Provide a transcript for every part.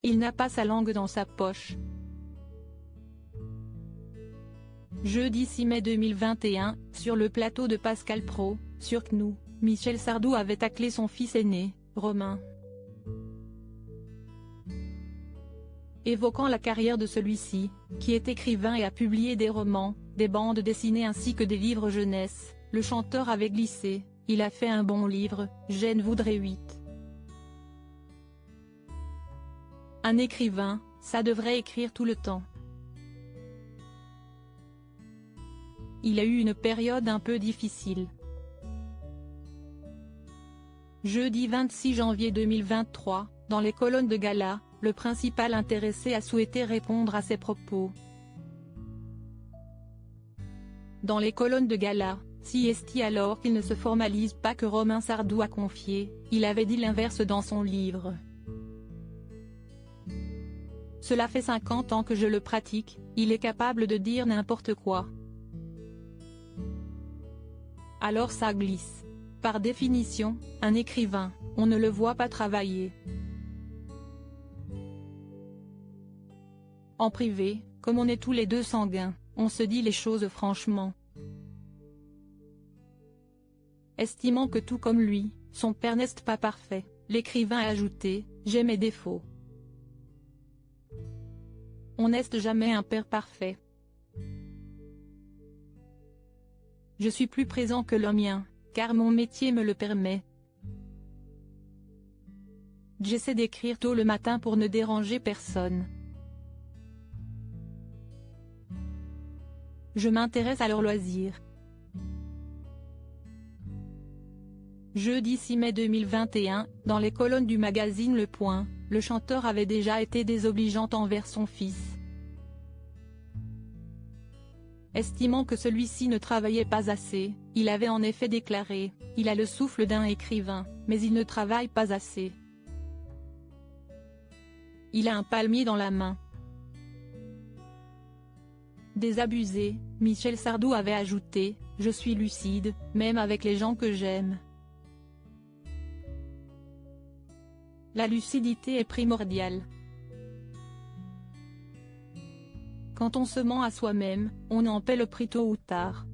il n'a pas sa langue dans sa poche. Jeudi 6 mai 2021, sur le plateau de Pascal Praud, sur CNOU, Michel Sardou avait taclé son fils aîné, Romain. Évoquant la carrière de celui-ci, qui est écrivain et a publié des romans, des bandes dessinées ainsi que des livres jeunesse, le chanteur avait glissé: il a fait un bon livre, j'en voudrais 8. Un écrivain, ça devrait écrire tout le temps. Il a eu une période un peu difficile. Jeudi 26 janvier 2023, dans les colonnes de Gala, le principal intéressé a souhaité répondre à ces propos. Dans les colonnes de Gala, si est alors qu'il ne se formalise pas que Romain Sardou a confié, il avait dit l'inverse dans son livre. Cela fait 50 ans que je le pratique, il est capable de dire n'importe quoi. Alors ça glisse. Par définition, un écrivain, on ne le voit pas travailler. En privé, comme on est tous les deux sanguins, on se dit les choses franchement. Estimant que tout comme lui, son père n'est pas parfait, l'écrivain a ajouté: j'ai mes défauts. On n'est jamais un père parfait. Je suis plus présent que le mien, car mon métier me le permet. J'essaie d'écrire tôt le matin pour ne déranger personne. Je m'intéresse à leurs loisirs. Jeudi 6 mai 2021, dans les colonnes du magazine Le Point, le chanteur avait déjà été désobligeant envers son fils. Estimant que celui-ci ne travaillait pas assez, il avait en effet déclaré: il a le souffle d'un écrivain, mais il ne travaille pas assez. Il a un palmier dans la main. Désabusé, Michel Sardou avait ajouté: je suis lucide, même avec les gens que j'aime. La lucidité est primordiale. Quand on se ment à soi-même, on en paie le prix tôt ou tard.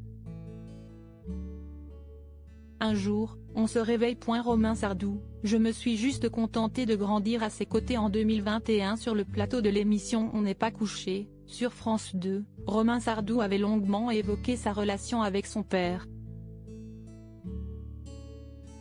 Un jour, on se réveille. Romain Sardou: je me suis juste contenté de grandir à ses côtés. En 2021, sur le plateau de l'émission On n'est pas couché, sur France 2, Romain Sardou avait longuement évoqué sa relation avec son père.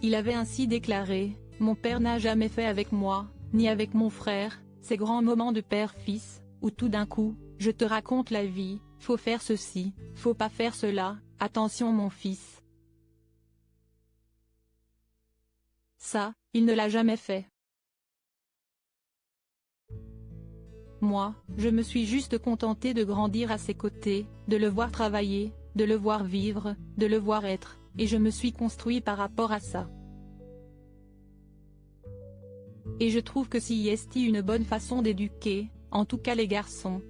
Il avait ainsi déclaré: mon père n'a jamais fait avec moi, ni avec mon frère, ces grands moments de père-fils, où tout d'un coup, je te raconte la vie, faut faire ceci, faut pas faire cela, attention mon fils. Ça, il ne l'a jamais fait. Moi, je me suis juste contenté de grandir à ses côtés, de le voir travailler, de le voir vivre, de le voir être, et je me suis construit par rapport à ça. Et je trouve que c'est une bonne façon d'éduquer, en tout cas les garçons.